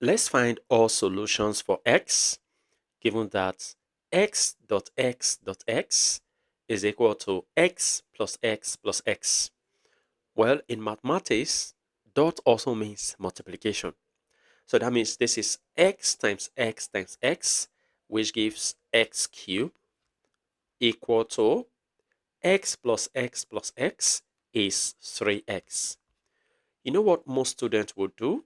Let's find all solutions for x, given that x dot x dot x is equal to x plus x plus x. Well, in mathematics, dot also means multiplication. So that means this is x times x times x, which gives x cubed equal to x plus x is 3x. You know what most students will do?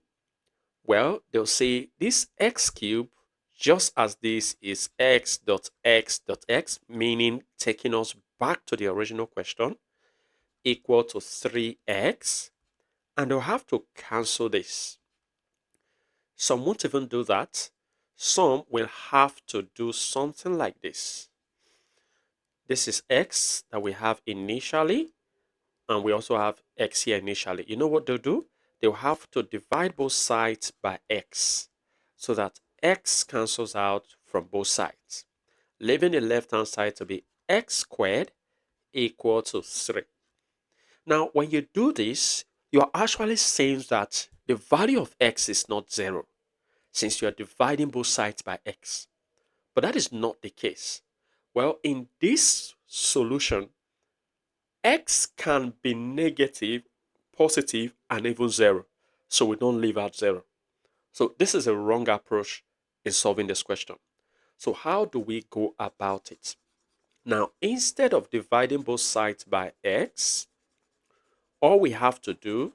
Well, they'll say this x cubed, just as this is x dot x dot x, meaning taking us back to the original question, equal to 3x, and they'll have to cancel this. Some won't even do that. Some will have to do something like this. This is x that we have initially, and we also have x here initially. You know what they'll do? They'll have to divide both sides by x so that x cancels out from both sides, leaving the left-hand side to be x squared equal to 3. Now, when you do this, you are actually saying that the value of x is not 0 since you are dividing both sides by x. But that is not the case. Well, in this solution, x can be negative, positive, and even 0. So we don't leave out 0. So this is a wrong approach in solving this question. So how do we go about it? Now, instead of dividing both sides by x, all we have to do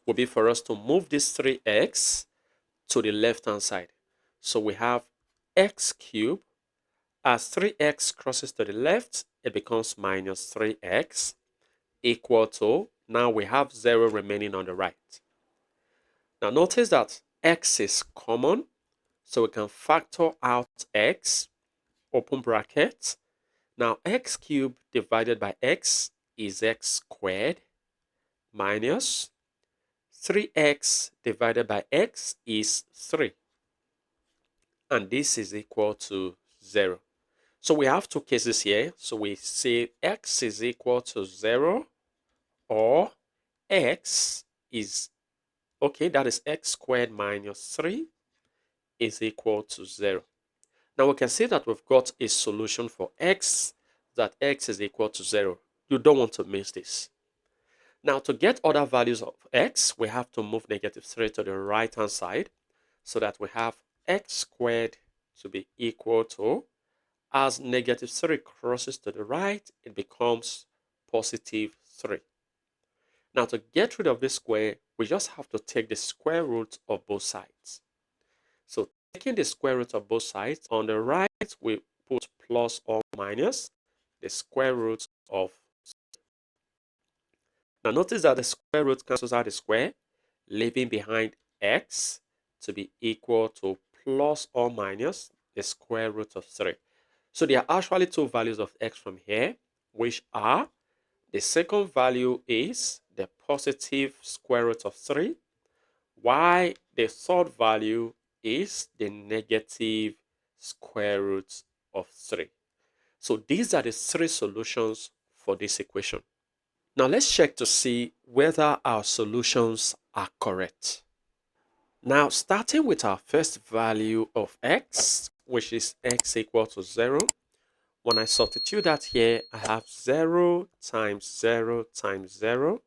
will be for us to move this 3x to the left-hand side. So we have x cubed. As 3x crosses to the left, it becomes minus 3x equal to, now we have 0 remaining on the right. Now notice that x is common, so we can factor out x, open bracket. Now x cubed divided by x is x squared minus 3x divided by x is 3. And this is equal to 0. So we have two cases here. So we say x is equal to 0 or x is, okay, that is x squared minus 3 is equal to 0. Now we can see that we've got a solution for x, that x is equal to 0. You don't want to miss this. Now to get other values of x, we have to move negative 3 to the right hand side so that we have x squared to be equal to, as negative 3 crosses to the right, it becomes positive 3. Now to get rid of this square, we just have to take the square root of both sides. So taking the square root of both sides, on the right we put plus or minus the square root of. Now notice that the square root cancels out the square, leaving behind x to be equal to plus or minus the square root of 3. So there are actually two values of x from here, which are, the second value is the positive square root of 3, while the third value is the negative square root of 3. So these are the three solutions for this equation. Now let's check to see whether our solutions are correct. Now starting with our first value of x, which is x equal to 0, when I substitute that here, I have 0 times 0 times 0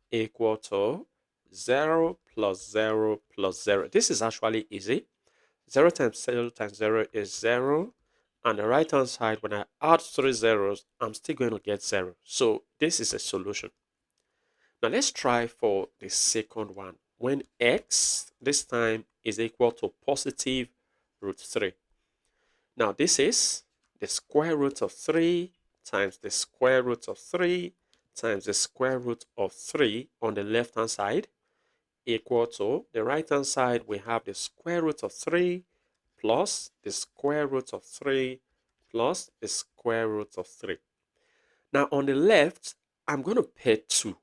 equal to 0 plus 0 plus 0. This is actually easy. 0 times 0 is 0. On the right hand side, when I add three zeros, I'm still going to get 0. So this is a solution. Now let's try for the second one. When x this time is equal to positive root 3. Now this is the square root of 3 times the square root of 3 times the square root of 3 on the left hand side equal to, the right hand side we have the square root of 3 plus the square root of 3 plus the square root of 3. Now on the left, I'm going to put 2.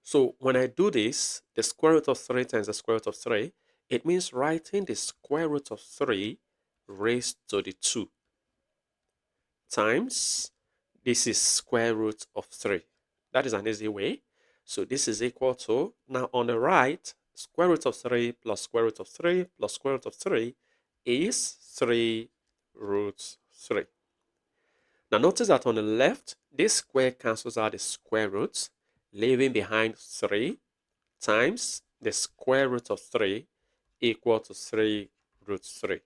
So when I do this, the square root of 3 times the square root of 3, it means writing the square root of 3 raised to the 2 times, this is square root of 3. That is an easy way. So this is equal to, now on the right, square root of 3 plus square root of 3 plus square root of 3 is 3 root 3. Now notice that on the left, this square cancels out the square roots, leaving behind 3 times the square root of 3 equal to 3 root 3.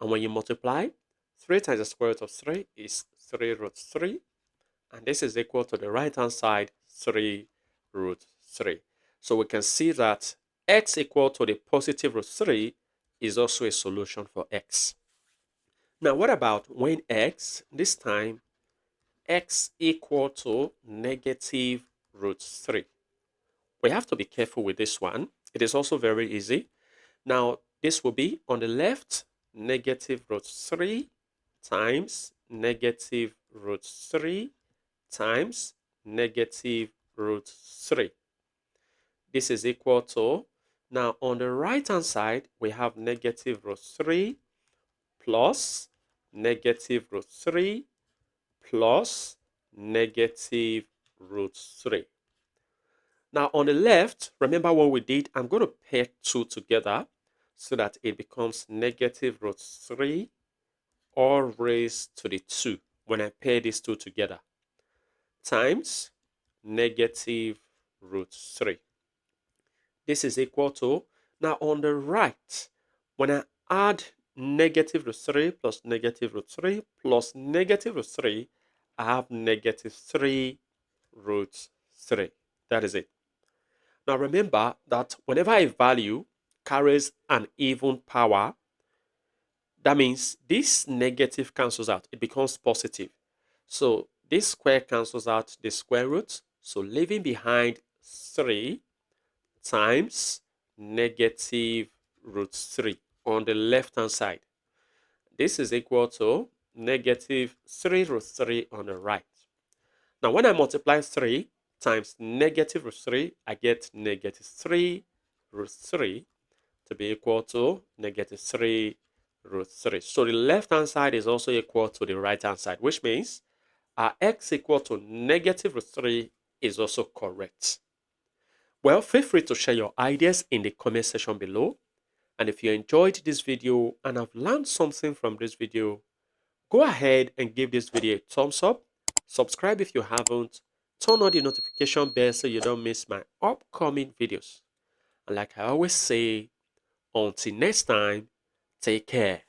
And when you multiply, 3 times the square root of 3 is 3 root 3. And this is equal to the right-hand side, 3 root 3. So we can see that x equal to the positive root 3 is also a solution for x. Now what about when x, this time, x equal to negative root 3? We have to be careful with this one. It is also very easy. Now, this will be on the left, negative root 3 times negative root 3 times negative root 3. This is equal to, now on the right-hand side, we have negative root 3 plus negative root 3 plus negative root 3. Now on the left, remember what we did? I'm going to pair 2 together so that it becomes negative root 3 all raised to the 2 when I pair these two together times negative root 3. This is equal to, now on the right, when I add negative root 3 plus negative root 3 plus negative root 3, I have negative 3 root 3. That is it. Now remember that whenever a value carries an even power, that means this negative cancels out. It becomes positive. So this square cancels out the square root. So leaving behind 3 times negative root 3 on the left-hand side. This is equal to negative 3 root 3 on the right. Now when I multiply 3 times negative root 3, I get negative 3 root 3 to be equal to negative 3 root 3. So the left-hand side is also equal to the right-hand side, which means our x equal to negative root 3 is also correct. Well, feel free to share your ideas in the comment section below. And if you enjoyed this video and have learned something from this video, go ahead and give this video a thumbs up. Subscribe if you haven't. Turn on the notification bell so you don't miss my upcoming videos. And like I always say, until next time, take care.